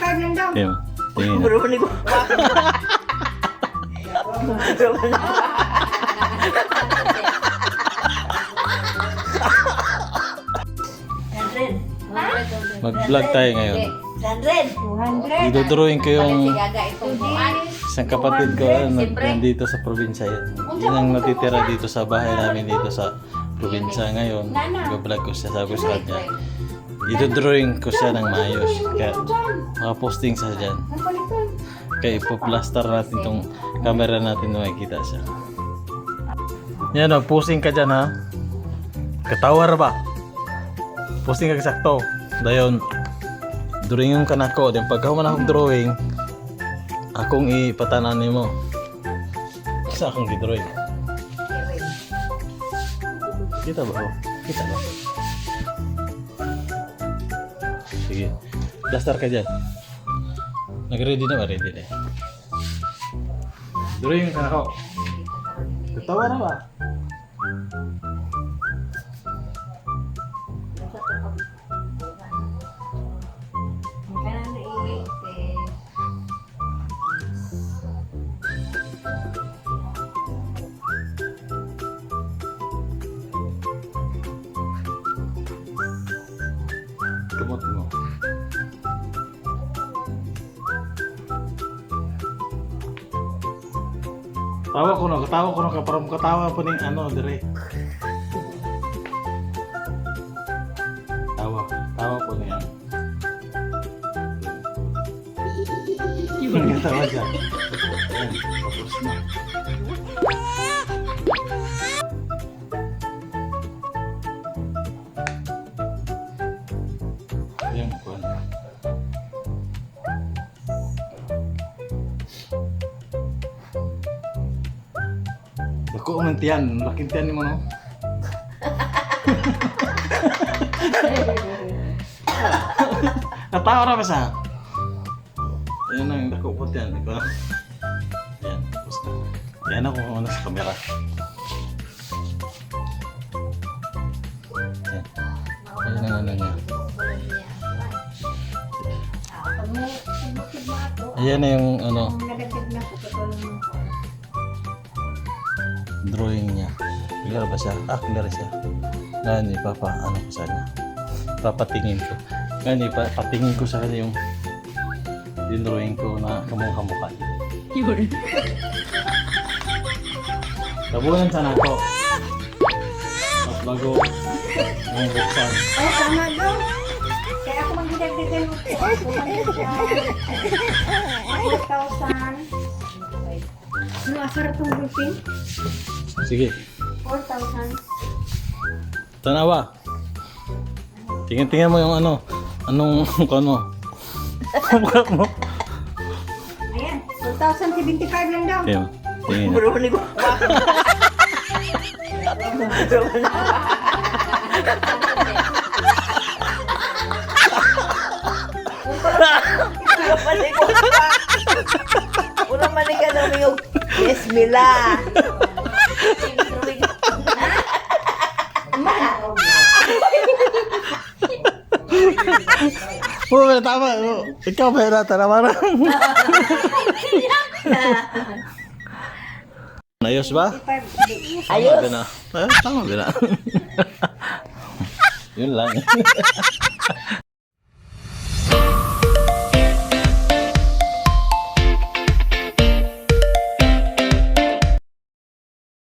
lang daw. Tingin. Tingin. Bro, ni ko. Mag-vlog tayo ngayon. 100. Idodrawing ko yung Gaga itong buwan. isang kapatid ko nandito sa probinsya yan. Yan ang natitira dito sa bahay namin dito sa probinsya ngayon. Mag-vlog ko siya, sabi ko sa kanya. Idodrawing ko siya ng maayos. Kaya makaposting siya dyan. Kaya ipoplaster natin tong camera natin na makikita siya. Yan o, posting ka dyan ha. Katawar ba? Posting ka sakto. Dayon, drawing ka na ko. Then pagka man akong drawing, akong ipatanan mo. Isa akong gidrawing. Kita ba? Kita ba? Sige. Plaster ka dyan. Nag-ready na ba? Ready na. Drawing ka na ko. Katawa na ba? Kamot mo. Katawa ko no, parang katawa po ning ano, dire. Tawa po niya. Yung katawa siya. Ayan, tapos na. Ayan, kuwan. Ako ang tiyan, laking tiyan ni mo no. Natawa na ba siya? Ayan ang dako po tiyan, di ba? Ayan, tapos na. Ayan ako kung ano sa camera. Ayan. Ayan ang ano niya. Ayan na yung ano, drawing niya. Clear ba siya? Clear siya. Ngayon ano ko sa kanya. Papatingin ko. Ngayon patingin ko sa kanya yung drawing ko na kamukha niya. Yun. Tabunan sana ako. Bago ang buksan. Oh, tama daw. Kaya ako magdidagdagan mo. 4,000. Ano, asar itong bulpin? Sige. 4,000. Tanawa. Tingnan mo yung ano. Anong mukha mo? Mukha mo. Ayan, 4,075 lang daw. Tingnan. Tingnan. Bro, ni ko. Ulang mali ka na yung yes, Mila. Oo, tama. Ikaw ba yung natanawaran? Ayos ba? Ayos. Tama na. Tama ba na? Yun lang.